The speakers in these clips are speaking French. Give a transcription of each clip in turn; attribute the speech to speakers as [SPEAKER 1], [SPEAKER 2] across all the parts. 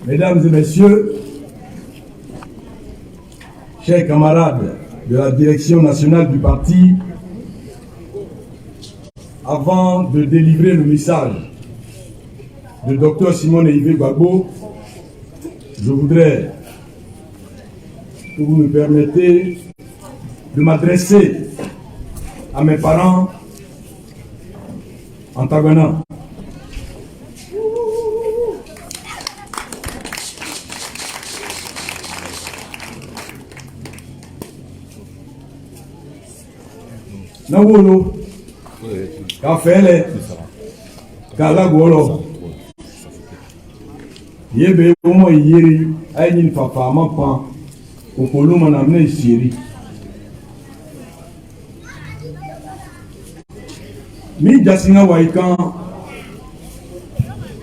[SPEAKER 1] Mesdames et messieurs, chers camarades de la direction nationale du parti, avant de délivrer le message de Dr Simone Yves Gbagbo, je voudrais, que vous me permettez, de m'adresser à mes parents en Tagana. Nawolo, Kafele, Kalagolo, Yebe, Omo Yeri, Aïnin Papa, Mapan, Okolo Manamne Siri. Mi Jasinga Waikan,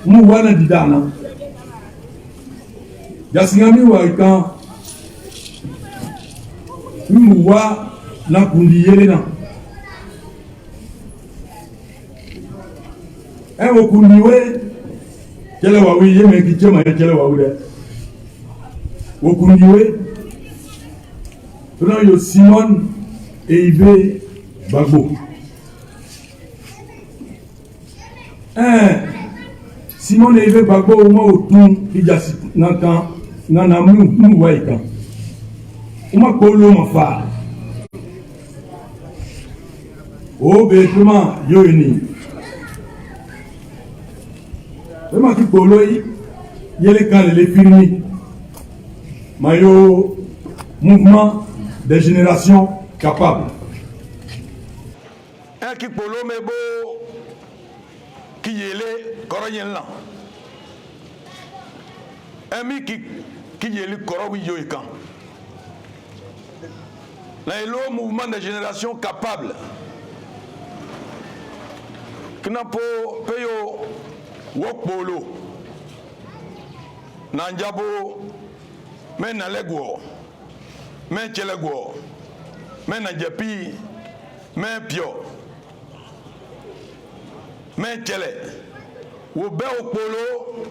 [SPEAKER 1] Mouwana Didana, Jasinga Mi Waikan, Mouwa Nakundi Yerena. Okundiwe kele wawi yeme kichema kele wawude okundiwe tuna yo Simone Yves Gbagbo Simone Yves Gbagbo mo otun ijasi nankan nana mu waika uma kolo mafa o betuma yoini qui poloi yele kan les firmi mayo mouvement des générations capables
[SPEAKER 2] un qui polo mebo qui yele koroyen la un mi qui yele korowi yoikan la elo mouvement des générations capables knapo peyo Wokpolo Nanjabo Men Nalegwo Men Chelegwo Men Najapi Men Pio Men Chele Wo Be Wokpolo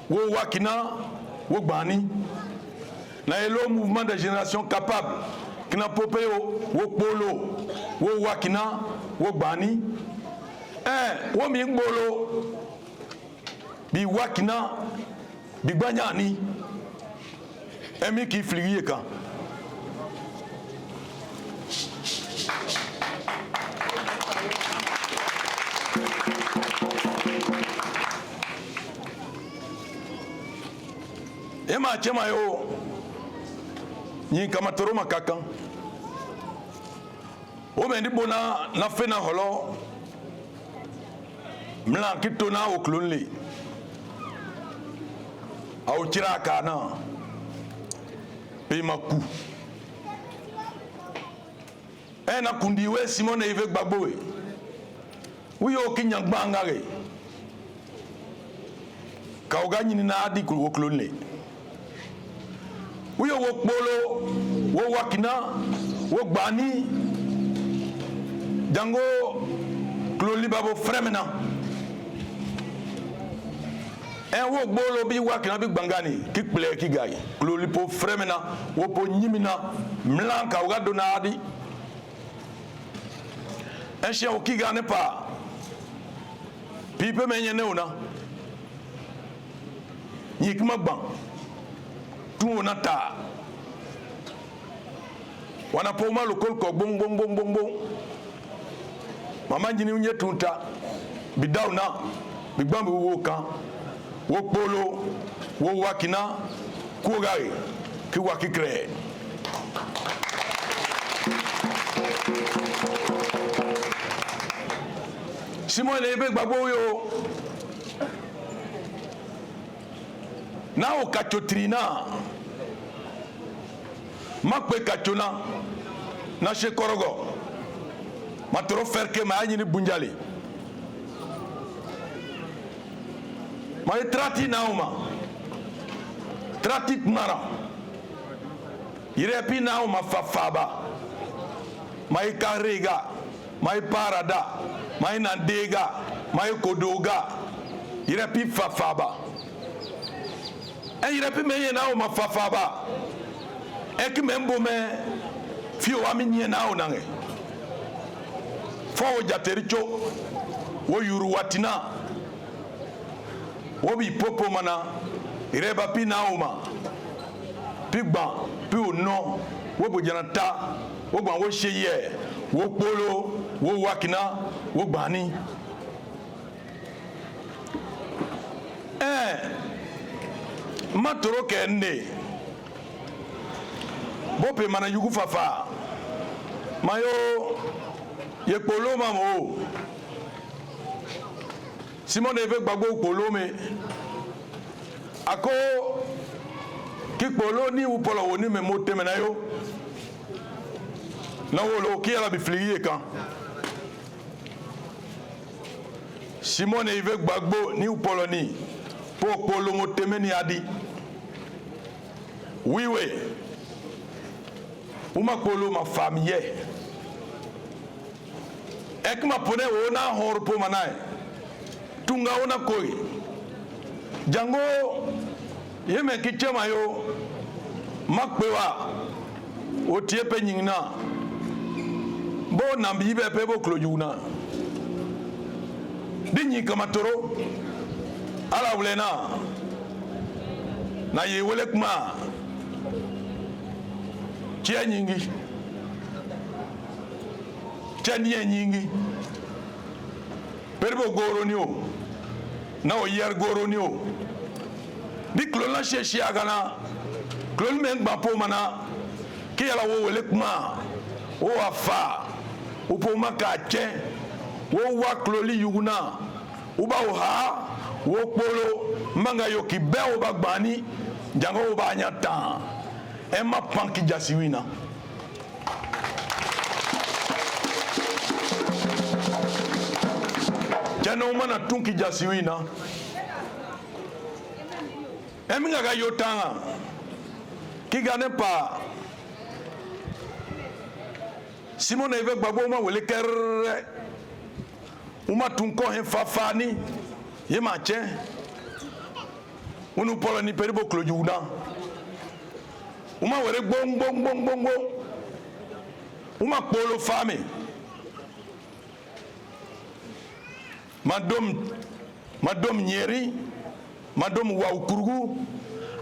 [SPEAKER 2] Wo Wakina Wo Bani Na elo mouvement de génération capable qui n'a pas payé Wokpolo Wo Wakina Wo Bani Wo Mingbolo bi wakina bi gbanyani emi ki fliye kan ema chema yo nyi kamatoro makakan o mendi bona na fena holo mlan kitona o klonli au tiraka na pemaku ena kundiwe Simone Yves Gbagbo uyo kinyangba ngare kauga nyini na adi ku woklonle uyo wokpolo wo wakina wo gbani dango kloli babo fremena wo gbolo bi wakina bi gbangani ki ple ki gayi kloli po fremena wo po nyimina mlanka uga donadi enche o ki gane pa pipe menye ne ona nyikma ban tu ona ta wana po ma lokol ko bong bong bong bong bong mama njini unye tunta bidawna bigbambi wo kan wo polo wo wakina kugari ki wakikre Simone Yves Gbagbo yo na o kachotrina makpe kachona na shekorogo matoro ferke ma anyi ni bunjali ma trati nauma trati mara irepi nauma fafaba ma karega ma parada ma nandega ma kodoga irepi fafaba yire pe me ye na o ma fafa ba e ki me mbo me fi o ami nye na o nange fo o jateri cho wo yuru watina wo bi popo mana ireba pi na o ma pi gba pi o no wo bo jana ta wo gba wo sheye wo polo wo wakina wo gbani matoro kende bope mana yugu fafa mayo ye polo mamo Simon eve gbagbo polo me ako ki polo ni u polo woni me mote me na yo na wolo ki ala bi fliye kan Simon eve gbagbo ni u polo ni po polo mote me ni adi wiwe uma polo ma famille ekma pone wona horpo manai tunga wona koi jango yeme kichema yo makpewa o tiepe nyingna bo nambi be pe bo klojuna dinyi kamatoro ala wulena na ye welekma chia nyingi chanie nyingi perbo goro ni o na o yer goro ni o bi klon la sheshi agana klon men gba po mana ki ala wo welekma o afa o po maka che wo wa kloli yuguna o ba o ha wo polo manga yo ki be o ba gbani jango o ba nyata Emma panki jasiwina jana umana tunki jasiwina eminga ga yotanga kigane pa Simon eve gbagbo ma wele kerre uma tunko he fafani ye ma che unu polo ni peribo klojuna uma were bong bong bong bong bong uma polo fame madom nyeri madom wa ukurugu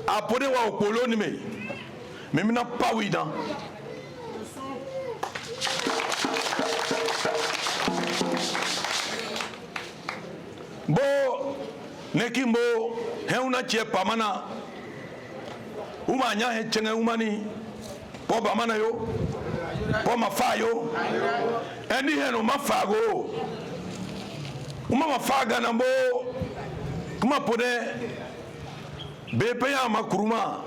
[SPEAKER 2] apode wa polo ni me mina pawida bo nekimbo he una che pamana uma nya he chenge umani po ba mana yo po mafayo eni he no mafago uma mafaga nambo kuma pode bepe ya makuruma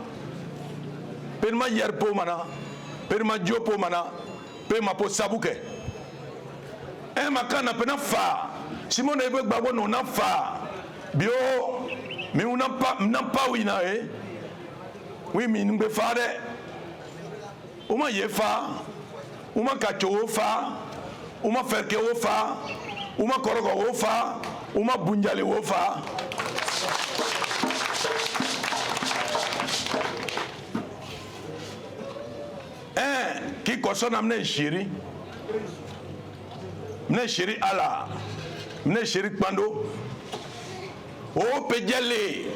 [SPEAKER 2] perma yerpo mana perma jopo mana pe mapo sabuke e makana pena fa Simon ebe gbagbo no na fa bio mi una pa wina oui mi ngbe fa de uma ye fa uma kacho wo fa uma ferke wo fa uma korogo wo fa uma bunjale wo fa ki kosona mne shiri ala mne shiri kpando o pejele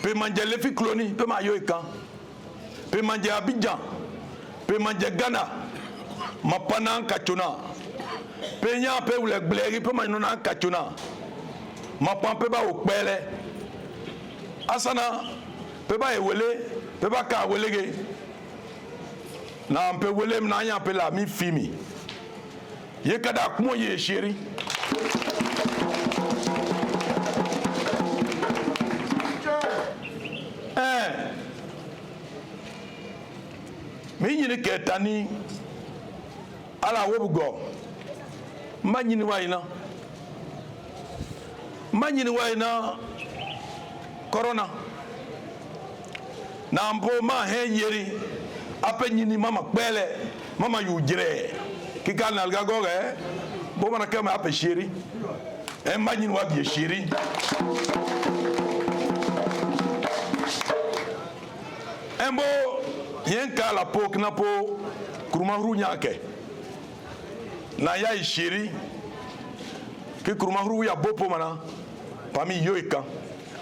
[SPEAKER 2] pe manjele fi kloni pe ma yo ikan pe manje Abidjan pe manje Ghana mapana kachona pe nya pe wule gbleri pe manona kachona mapan pe ba okpele asana pe ba ewele pe ba ka welege na mpe wele na nya pe la mi fimi ye kada kumo ye sheri mi nyini ketani ala wobugo manyini waina corona na mpo ma he yeri ape nyini mama kpele mama yujire kika na alga goge bo mana kama ape shiri manyini wa bi shiri Membo, yenka la po knapo kurumahuru nyake. Na ya ishiri que kurumahuru ya bopo mana parmi yoika.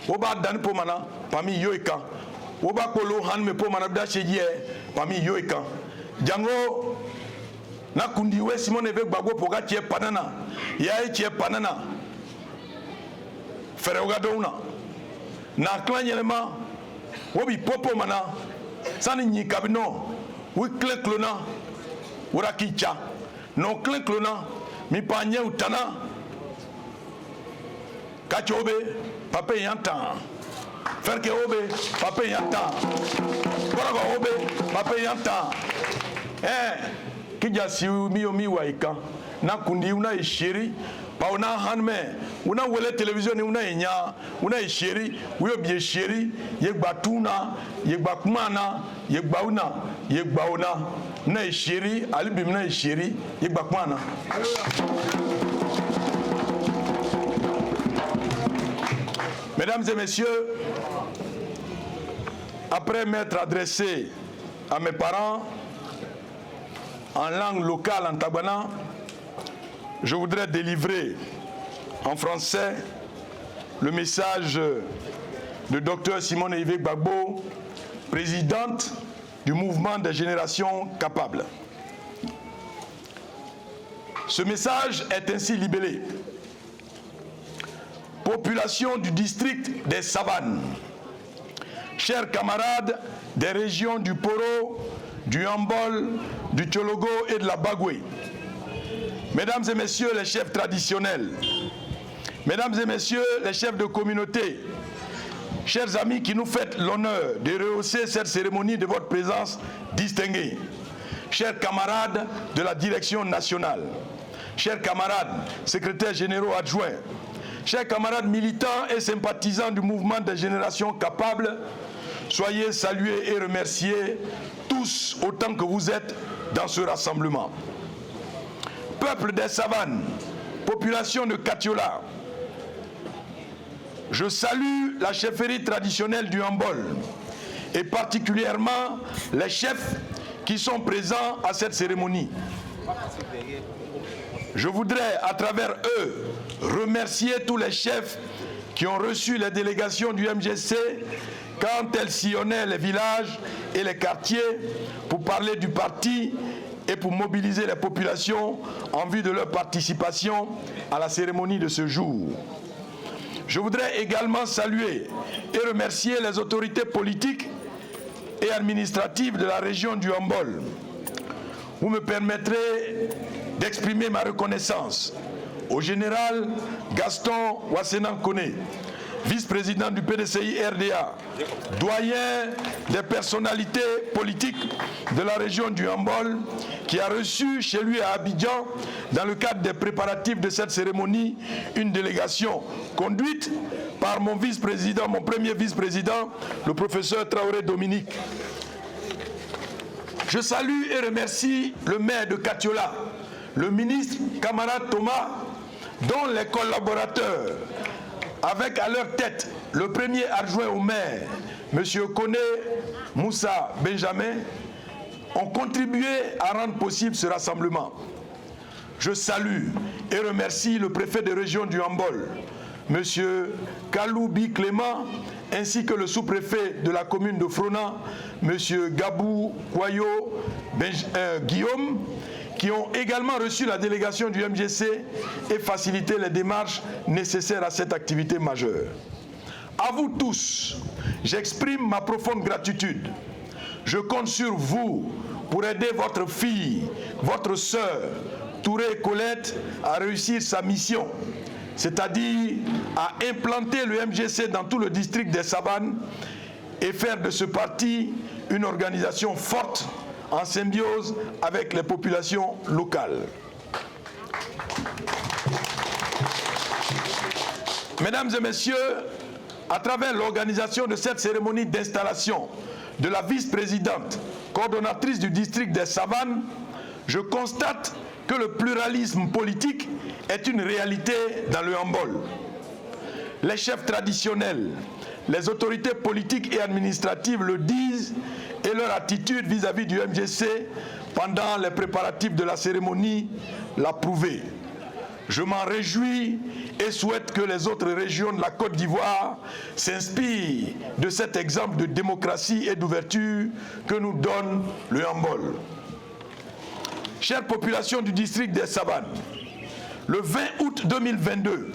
[SPEAKER 2] Oba dan po mana parmi yoika. Oba kolo han me po mana bda chejie parmi yoika. Jango na kundiwe Simon Eve Gbagbo poga tie panana. Ya e tie panana. Fere ogadona. Na klanyelema wobi popo mana sani nyi kabino wi kle klona wura kicha no kle klona mi panye utana kachobe pape yanta ferke obe pape yanta korago obe pape yanta kija si mi waika na kundi una ishiri pa una hanme una wele television una enya una ishiri uyo bie shiri ye gbatuna ye gbakmana ye gbauna ye gbauna na ishiri alibim na ishiri ye gbakmana. Mesdames et messieurs, après m'être adressé à mes parents en langue locale en Tagbana, je voudrais délivrer en français le message de Dr Simone Eve Gbagbo, présidente du mouvement des générations capables. Ce message est ainsi libellé. Population du district des Savanes, chers camarades des régions du Poro, du Hambol, du Tchologo et de la Bagoué, mesdames et messieurs les chefs traditionnels, mesdames et messieurs les chefs de communauté, chers amis qui nous faites l'honneur de rehausser cette cérémonie de votre présence distinguée, chers camarades de la direction nationale, chers camarades secrétaires généraux adjoints, chers camarades militants et sympathisants du mouvement des générations capables, soyez salués et remerciés tous autant que vous êtes dans ce rassemblement. Peuple des savanes, population de Katiola, je salue la chefferie traditionnelle du Hambol et particulièrement les chefs qui sont présents à cette cérémonie. Je voudrais à travers eux remercier tous les chefs qui ont reçu les délégations du MGC quand elles sillonnaient les villages et les quartiers pour parler du parti et pour mobiliser les populations en vue de leur participation à la cérémonie de ce jour. Je voudrais également saluer et remercier les autorités politiques et administratives de la région du Hambol. Vous me permettrez d'exprimer ma reconnaissance au général Gaston Wassenan Kone, vice-président du PDCI RDA, doyen des personnalités politiques de la région du Hambol, qui a reçu chez lui à Abidjan, dans le cadre des préparatifs de cette cérémonie, une délégation conduite par mon vice-président, mon premier vice-président, le professeur Traoré Dominique. Je salue et remercie le maire de Katiola, le ministre camarade Thomas, dont les collaborateurs, avec à leur tête le premier adjoint au maire, M. Kone Moussa Benjamin, ont contribué à rendre possible ce rassemblement. Je salue et remercie le préfet de région du Hambol, M. Kaloubi Clément, ainsi que le sous-préfet de la commune de Frona, M. Gabou Kwayo Guillaume, qui ont également reçu la délégation du MGC et facilité les démarches nécessaires à cette activité majeure. À vous tous, j'exprime ma profonde gratitude. Je compte sur vous pour aider votre fille, votre sœur, Touré Colette, à réussir sa mission, c'est-à-dire à implanter le MGC dans tout le district des Savanes et faire de ce parti une organisation forte en symbiose avec les populations locales. Mesdames et messieurs, à travers l'organisation de cette cérémonie d'installation de la vice-présidente coordonnatrice du district des Savanes, je constate que le pluralisme politique est une réalité dans le Hambol. Les chefs traditionnels, les autorités politiques et administratives le disent et leur attitude vis-à-vis du MGC pendant les préparatifs de la cérémonie l'a prouvé. Je m'en réjouis et souhaite que les autres régions de la Côte d'Ivoire s'inspirent de cet exemple de démocratie et d'ouverture que nous donne le handball. Chère population du district des Savanes, le 20 août 2022,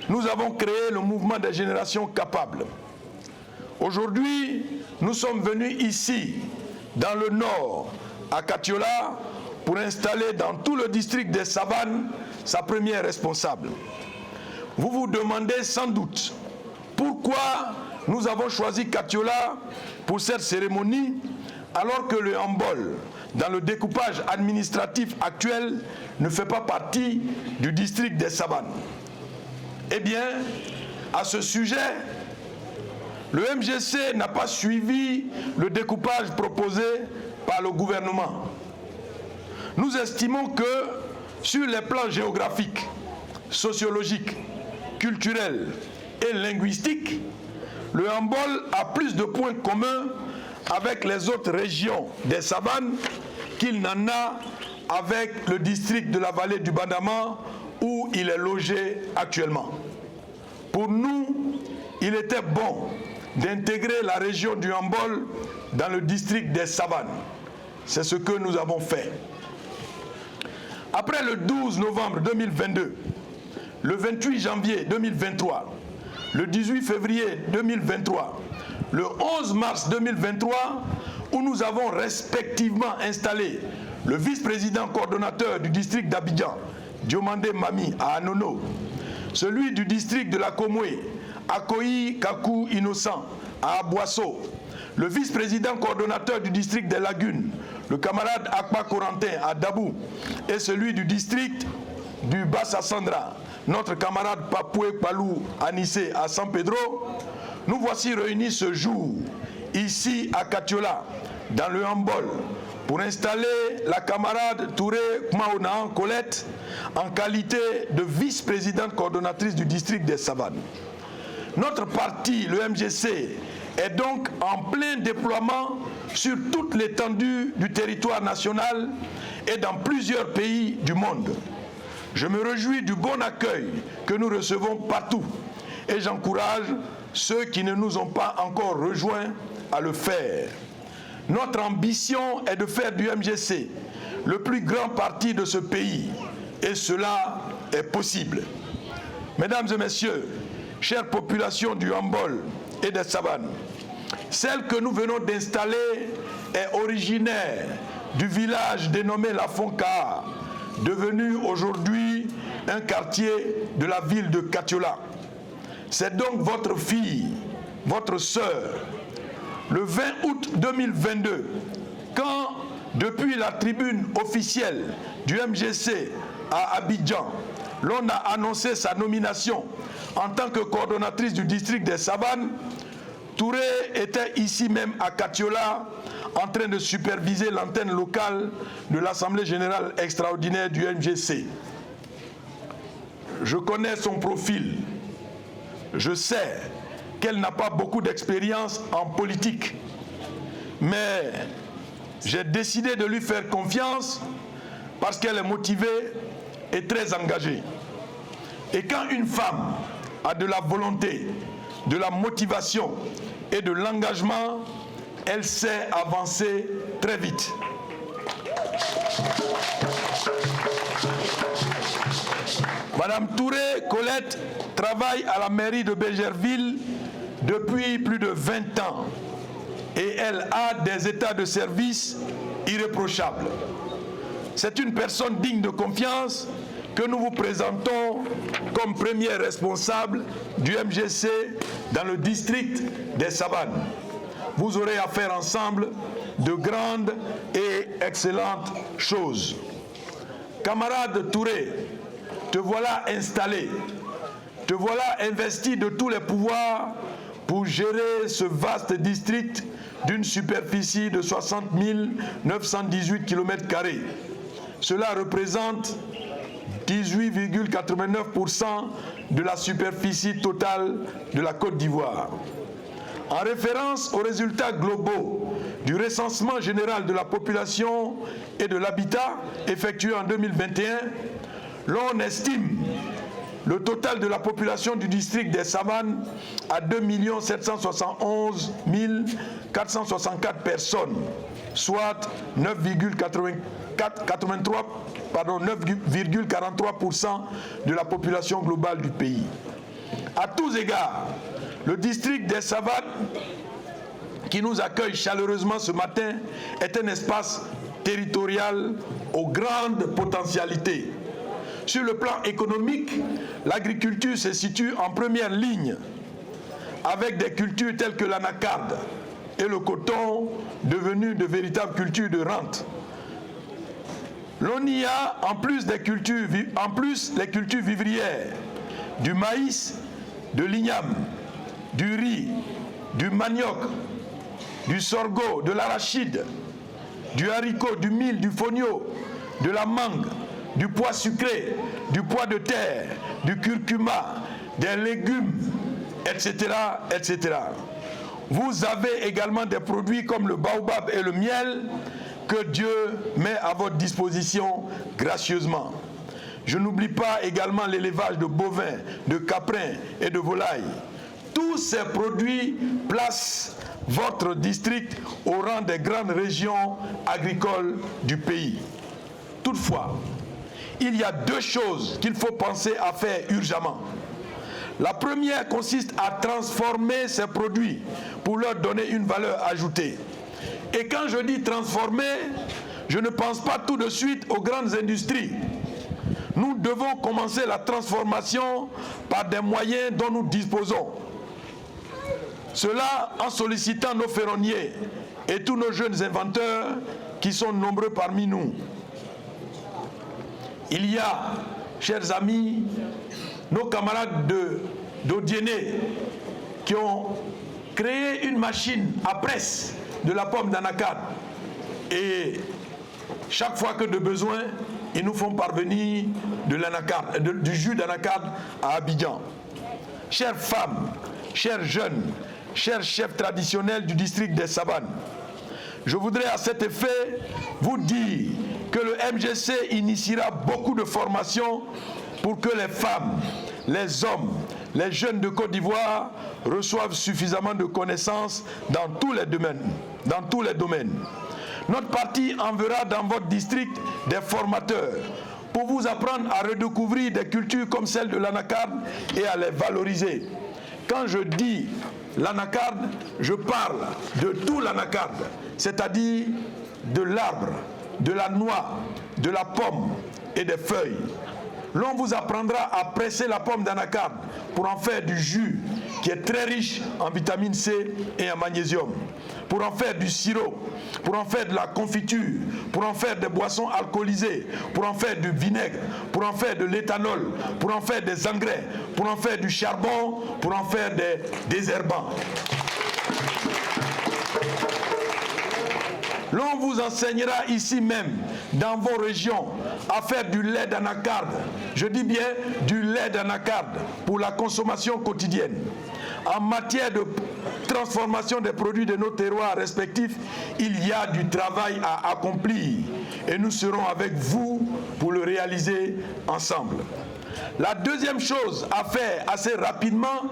[SPEAKER 2] nous avons créé le mouvement des générations capables. Aujourd'hui, nous sommes venus ici, dans le nord, à Katiola, pour installer dans tout le district des Savanes sa première responsable. Vous vous demandez sans doute pourquoi nous avons choisi Katiola pour cette cérémonie, alors que le handball, dans le découpage administratif actuel, ne fait pas partie du district des Savanes. Eh bien, à ce sujet, le MGC n'a pas suivi le découpage proposé par le gouvernement. Nous estimons que, sur les plans géographiques, sociologiques, culturels et linguistiques, le handball a plus de points communs avec les autres régions des Savanes qu'il n'en a avec le district de la vallée du Bandama où il est logé actuellement. Pour nous, il était bon d'intégrer la région du handball dans le district des Savanes. C'est ce que nous avons fait. Après le 12 novembre 2022, le 28 janvier 2023, le 18 février 2023, le 11 mars 2023, où nous avons respectivement installé le vice-président coordonnateur du district d'Abidjan, Diomandé Mami à Anono, celui du district de la Komoué, Akoyi Kakou Innocent à Aboisseau, le vice-président coordonnateur du district des Lagunes, le camarade Akpa Corentin à Dabou, et celui du district du Bassa Sandra, notre camarade Papoué Palou Anissé à San Pedro, nous voici réunis ce jour, ici à Katiola, dans le handball, pour installer la camarade Touré Kmaonaan Colette en qualité de vice-présidente coordonnatrice du district des Savanes. Notre parti, le MGC, est donc en plein déploiement sur toute l'étendue du territoire national et dans plusieurs pays du monde. Je me réjouis du bon accueil que nous recevons partout et j'encourage ceux qui ne nous ont pas encore rejoints à le faire. Notre ambition est de faire du MGC le plus grand parti de ce pays et cela est possible. Mesdames et messieurs, chère population du handball et des Savanes, celle que nous venons d'installer est originaire du village dénommé La Fonka, devenu aujourd'hui un quartier de la ville de Katiola. C'est donc votre fille, votre sœur. Le 20 août 2022, quand, depuis la tribune officielle du MGC à Abidjan, l'on a annoncé sa nomination en tant que coordonnatrice du district des Savanes, Touré était ici même à Katiola en train de superviser l'antenne locale de l'Assemblée générale extraordinaire du MGC. Je connais son profil. Je sais qu'elle n'a pas beaucoup d'expérience en politique, mais j'ai décidé de lui faire confiance parce qu'elle est motivée et très engagée. Et quand une femme a de la volonté, de la motivation et de l'engagement, elle sait avancer très vite. Madame Touré Colette travaille à la mairie de Bégerville depuis plus de 20 ans et elle a des états de service irréprochables. C'est une personne digne de confiance que nous vous présentons comme première responsable du MGC dans le district des Savanes. Vous aurez à faire ensemble de grandes et excellentes choses. Camarade Touré, te voilà installé, te voilà investi de tous les pouvoirs pour gérer ce vaste district d'une superficie de 60 918 km². Cela représente 18,89% de la superficie totale de la Côte d'Ivoire. En référence aux résultats globaux du recensement général de la population et de l'habitat effectué en 2021, l'on estime le total de la population du district des Savanes à 2 771 464 personnes, soit 9,43% de la population globale du pays. À tous égards, le district des Savanes, qui nous accueille chaleureusement ce matin, est un espace territorial aux grandes potentialités. Sur le plan économique, l'agriculture se situe en première ligne avec des cultures telles que l'anacarde et le coton devenus de véritables cultures de rente. L'on y a en plus les cultures vivrières, du maïs, de l'igname, du riz, du manioc, du sorgho, de l'arachide, du haricot, du mil, du fonio, de la mangue, du pois sucré, du pois de terre, du curcuma, des légumes, etc., etc. Vous avez également des produits comme le baobab et le miel que Dieu met à votre disposition gracieusement. Je n'oublie pas également l'élevage de bovins, de caprins et de volailles. Tous ces produits placent votre district au rang des grandes régions agricoles du pays. Toutefois, il y a deux choses qu'il faut penser à faire urgemment. La première consiste à transformer ces produits pour leur donner une valeur ajoutée. Et quand je dis transformer, je ne pense pas tout de suite aux grandes industries. Nous devons commencer la transformation par des moyens dont nous disposons. Cela en sollicitant nos ferronniers et tous nos jeunes inventeurs qui sont nombreux parmi nous. Il y a, chers amis, nos camarades d'Odiéné qui ont créé une machine à presse de la pomme d'anacarde. Et chaque fois que de besoin, ils nous font parvenir du jus d'anacarde à Abidjan. Chères femmes, chers jeunes, chers chefs traditionnels du district des Savanes, je voudrais à cet effet vous dire que le MGC initiera beaucoup de formations pour que les femmes, les hommes, les jeunes de Côte d'Ivoire reçoivent suffisamment de connaissances dans tous les domaines. Notre parti enverra dans votre district des formateurs pour vous apprendre à redécouvrir des cultures comme celle de l'anacarde et à les valoriser. Quand je dis l'anacarde, je parle de tout l'anacarde, c'est-à-dire de l'arbre, de la noix, de la pomme et des feuilles. L'on vous apprendra à presser la pomme d'anacarde pour en faire du jus qui est très riche en vitamine C et en magnésium, pour en faire du sirop, pour en faire de la confiture, pour en faire des boissons alcoolisées, pour en faire du vinaigre, pour en faire de l'éthanol, pour en faire des engrais, pour en faire du charbon, pour en faire des désherbants. L'on vous enseignera ici même, dans vos régions, à faire du lait d'anacarde. Je dis bien du lait d'anacarde pour la consommation quotidienne. En matière de transformation des produits de nos terroirs respectifs, il y a du travail à accomplir et nous serons avec vous pour le réaliser ensemble. La deuxième chose à faire assez rapidement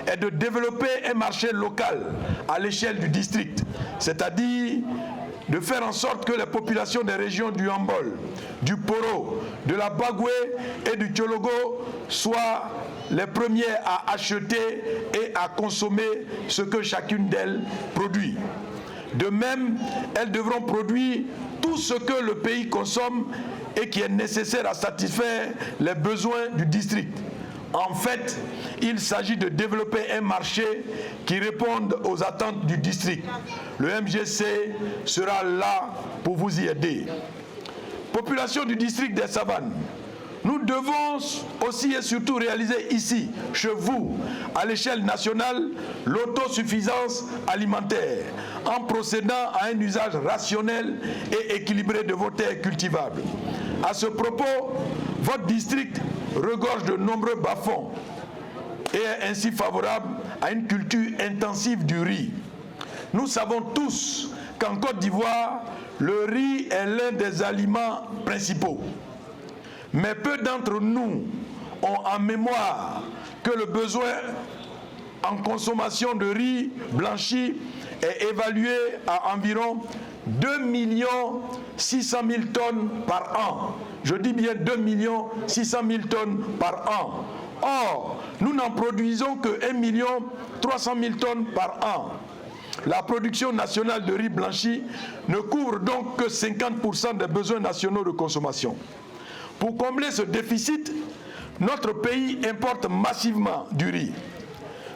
[SPEAKER 2] est de développer un marché local à l'échelle du district, c'est-à-dire de faire en sorte que les populations des régions du Hambol, du Poro, de la Bagoué et du Tiologo soient les premières à acheter et à consommer ce que chacune d'elles produit. De même, elles devront produire tout ce que le pays consomme et qui est nécessaire à satisfaire les besoins du district. En fait, il s'agit de développer un marché qui réponde aux attentes du district. Le MGC sera là pour vous y aider. Population du district des Savanes, nous devons aussi et surtout réaliser ici, chez vous, à l'échelle nationale, l'autosuffisance alimentaire, en procédant à un usage rationnel et équilibré de vos terres cultivables. À ce propos, votre district regorge de nombreux bas-fonds et est ainsi favorable à une culture intensive du riz. Nous savons tous qu'en Côte d'Ivoire, le riz est l'un des aliments principaux. Mais peu d'entre nous ont en mémoire que le besoin en consommation de riz blanchi est évalué à environ 2 600 000 tonnes par an. Je dis bien 2 600 000 tonnes par an. Or, nous n'en produisons que 1 300 000 tonnes par an. La production nationale de riz blanchi ne couvre donc que 50% des besoins nationaux de consommation. Pour combler ce déficit, notre pays importe massivement du riz.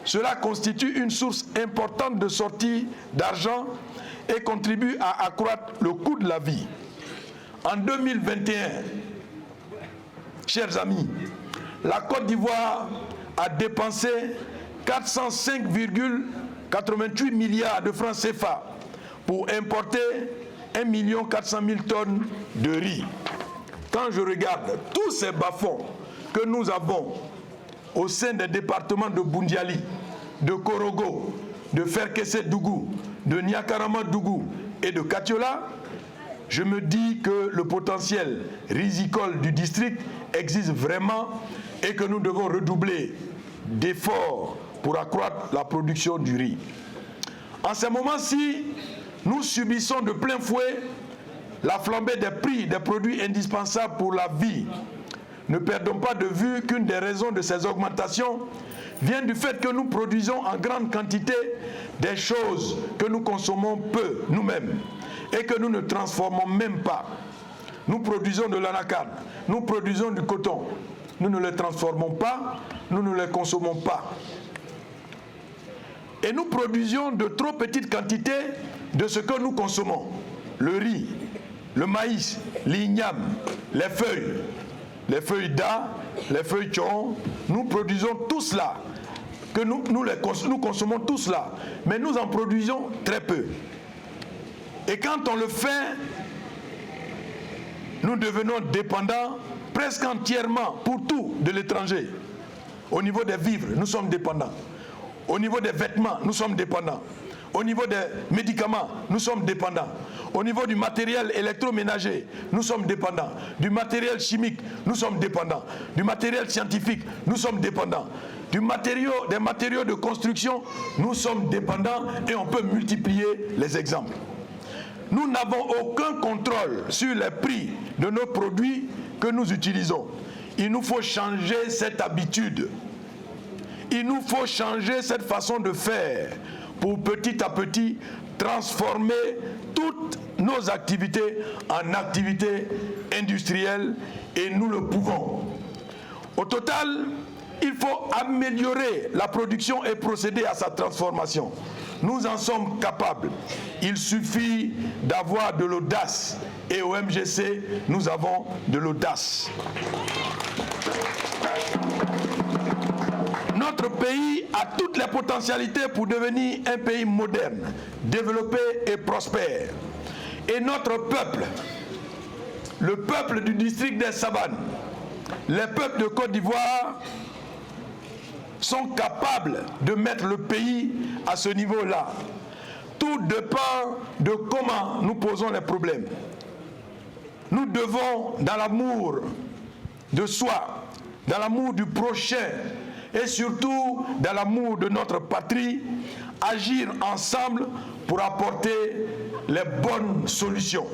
[SPEAKER 2] Cela constitue une source importante de sortie d'argent et contribue à accroître le coût de la vie. En 2021, chers amis, la Côte d'Ivoire a dépensé 405,88 milliards de francs CFA pour importer 1 400 000 tonnes de riz. Quand je regarde tous ces bas-fonds que nous avons au sein des départements de Boundiali, de Korogo, de Ferkessé-Dougou, de Niakarama-Dougou et de Katiola, je me dis que le potentiel risicole du district existe vraiment et que nous devons redoubler d'efforts pour accroître la production du riz. En ce moment-ci, nous subissons de plein fouet la flambée des prix des produits indispensables pour la vie. Ne perdons pas de vue qu'une des raisons de ces augmentations vient du fait que nous produisons en grande quantité des choses que nous consommons peu nous-mêmes et que nous ne transformons même pas. Nous produisons de l'anacarde, nous produisons du coton, nous ne les transformons pas, nous ne les consommons pas. Et nous produisions de trop petites quantités de ce que nous consommons. Le riz, le maïs, l'igname, les feuilles d'A, les feuilles tchon, nous produisons tout cela, que nous consommons tout cela, mais nous en produisons très peu. Et quand on le fait, nous devenons dépendants presque entièrement pour tout de l'étranger. Au niveau des vivres, nous sommes dépendants. Au niveau des vêtements, nous sommes dépendants. Au niveau des médicaments, nous sommes dépendants. Au niveau du matériel électroménager, nous sommes dépendants. Du matériel chimique, nous sommes dépendants. Du matériel scientifique, nous sommes dépendants. Des matériaux de construction, nous sommes dépendants et on peut multiplier les exemples. Nous n'avons aucun contrôle sur les prix de nos produits que nous utilisons. Il nous faut changer cette habitude. Il nous faut changer cette façon de faire pour petit à petit transformer toutes nos activités en activités industrielles et nous le pouvons. Au total, il faut améliorer la production et procéder à sa transformation. Nous en sommes capables. Il suffit d'avoir de l'audace. Et au MGC, nous avons de l'audace. Notre pays a toutes les potentialités pour devenir un pays moderne, développé et prospère. Et notre peuple, le peuple du district des Savanes, les peuples de Côte d'Ivoire sont capables de mettre le pays à ce niveau-là. Tout dépend de comment nous posons les problèmes. Nous devons, dans l'amour de soi, dans l'amour du prochain et surtout dans l'amour de notre patrie, agir ensemble pour apporter les bonnes solutions.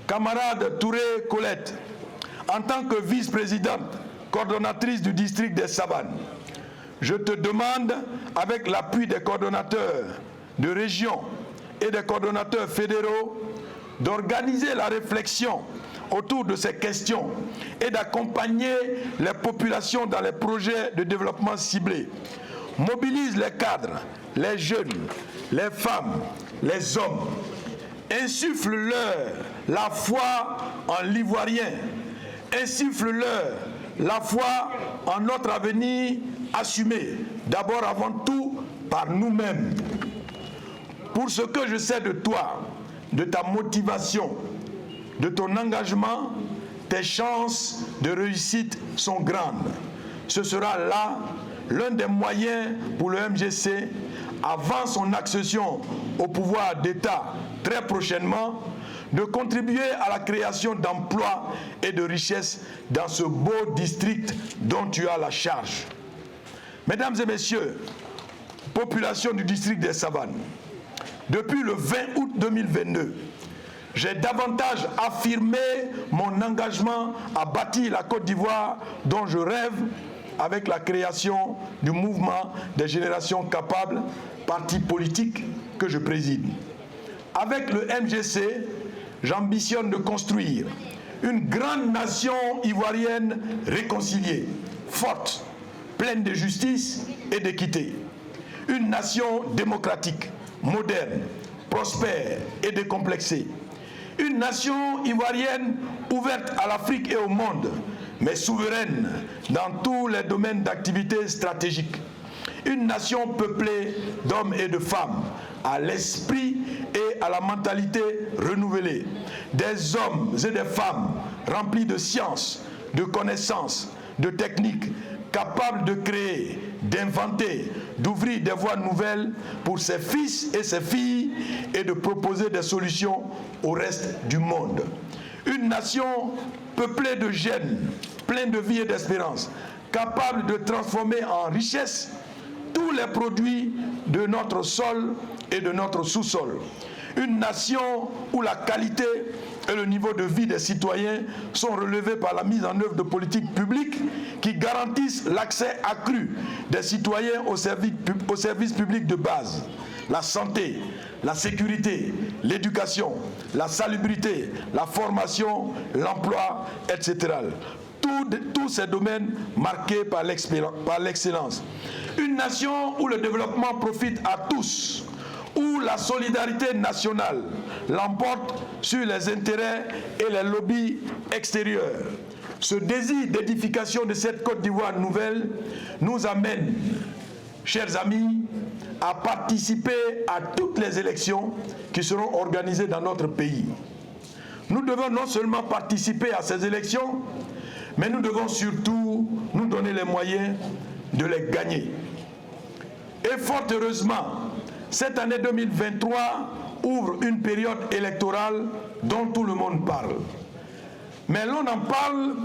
[SPEAKER 2] Camarade Touré Colette, en tant que vice-présidente, coordonnatrice du district des Savanes, je te demande, avec l'appui des coordonnateurs de région et des coordonnateurs fédéraux, d'organiser la réflexion autour de ces questions et d'accompagner les populations dans les projets de développement ciblés. Mobilise les cadres, les jeunes, les femmes, les hommes. Insuffle-leur la foi en l'ivoirien. Insuffle-leur la foi en notre avenir assumé, d'abord avant tout par nous-mêmes. Pour ce que je sais de toi, de ta motivation, de ton engagement, tes chances de réussite sont grandes. Ce sera là l'un des moyens pour le MGC, avant son accession au pouvoir d'État très prochainement, de contribuer à la création d'emplois et de richesses dans ce beau district dont tu as la charge. Mesdames et messieurs, population du district des Savanes, depuis le 20 août 2022, j'ai davantage affirmé mon engagement à bâtir la Côte d'Ivoire dont je rêve avec la création du mouvement des générations capables, parti politique que je préside. Avec le MGC, j'ambitionne de construire une grande nation ivoirienne réconciliée, forte, pleine de justice et d'équité. Une nation démocratique, moderne, prospère et décomplexée. Une nation ivoirienne ouverte à l'Afrique et au monde, mais souveraine dans tous les domaines d'activité stratégique. Une nation peuplée d'hommes et de femmes, à l'esprit et à la mentalité renouvelée. Des hommes et des femmes remplis de science, de connaissances, de techniques, capables de créer, d'inventer, d'ouvrir des voies nouvelles pour ses fils et ses filles et de proposer des solutions au reste du monde. Une nation peuplée de jeunes, pleine de vie et d'espérance, capable de transformer en richesse tous les produits de notre sol et de notre sous-sol. Une nation où la qualité et le niveau de vie des citoyens sont relevés par la mise en œuvre de politiques publiques qui garantissent l'accès accru des citoyens aux services publics de base. La santé, la sécurité, l'éducation, la salubrité, la formation, l'emploi, etc. Tous ces domaines marqués par l'excellence. Une nation où le développement profite à tous, où la solidarité nationale l'emporte sur les intérêts et les lobbies extérieurs. Ce désir d'édification de cette Côte d'Ivoire nouvelle nous amène, chers amis, à participer à toutes les élections qui seront organisées dans notre pays. Nous devons non seulement participer à ces élections, mais nous devons surtout nous donner les moyens de les gagner. Et fort heureusement, cette année 2023 ouvre une période électorale dont tout le monde parle. Mais l'on en parle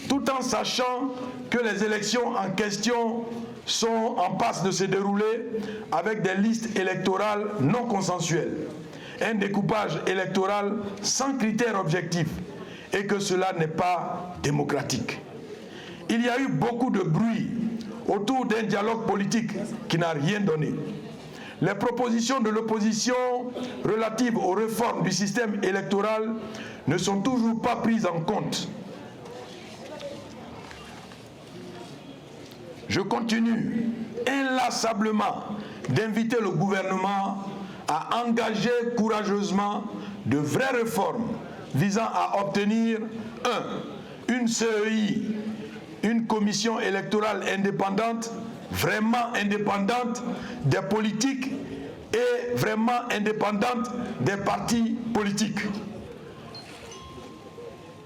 [SPEAKER 2] tout en sachant que les élections en question sont en passe de se dérouler avec des listes électorales non consensuelles, un découpage électoral sans critères objectifs et que cela n'est pas démocratique. Il y a eu beaucoup de bruit autour d'un dialogue politique qui n'a rien donné. Les propositions de l'opposition relatives aux réformes du système électoral ne sont toujours pas prises en compte. Je continue inlassablement d'inviter le gouvernement à engager courageusement de vraies réformes visant à obtenir une CEI, une commission électorale indépendante, vraiment indépendante des politiques et vraiment indépendante des partis politiques.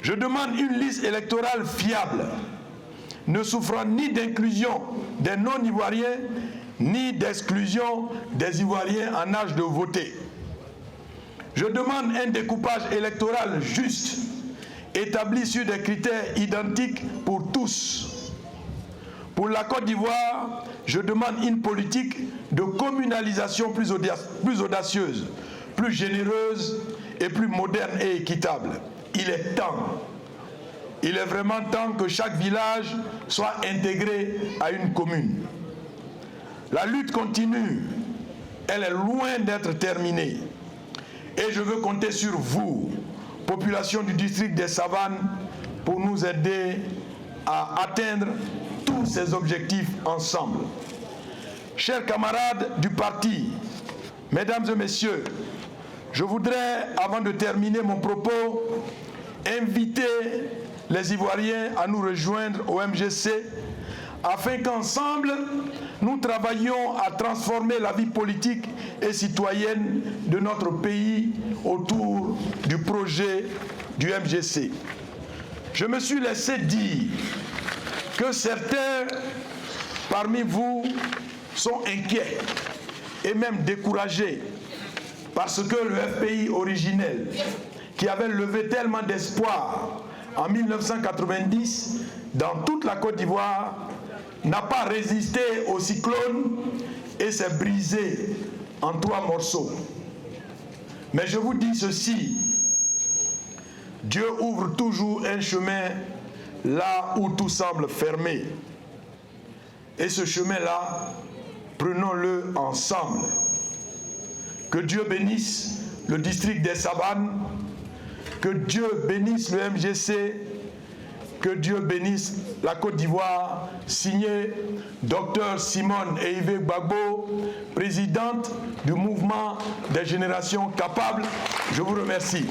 [SPEAKER 2] Je demande une liste électorale fiable, ne souffrant ni d'inclusion des non-ivoiriens, ni d'exclusion des Ivoiriens en âge de voter. Je demande un découpage électoral juste, établi sur des critères identiques pour tous. Pour la Côte d'Ivoire, je demande une politique de communalisation plus audacieuse, plus généreuse et plus moderne et équitable. Il est temps. Il est vraiment temps que chaque village soit intégré à une commune. La lutte continue. Elle est loin d'être terminée. Et je veux compter sur vous, population du district des Savanes, pour nous aider à atteindre tous ces objectifs ensemble. Chers camarades du parti, mesdames et messieurs, je voudrais, avant de terminer mon propos, inviter les Ivoiriens à nous rejoindre au MGC afin qu'ensemble, nous travaillions à transformer la vie politique et citoyenne de notre pays autour du projet du MGC. Je me suis laissé dire que certains parmi vous sont inquiets et même découragés parce que le FPI originel, qui avait levé tellement d'espoir en 1990 dans toute la Côte d'Ivoire, n'a pas résisté au cyclone et s'est brisé en 3 morceaux. Mais je vous dis ceci, Dieu ouvre toujours un chemin là où tout semble fermé. Et ce chemin-là, prenons-le ensemble. Que Dieu bénisse le district des Savanes, que Dieu bénisse le MGC, que Dieu bénisse la Côte d'Ivoire, signé Dr Simone Eivé Gbagbo, présidente du mouvement des générations capables. Je vous remercie.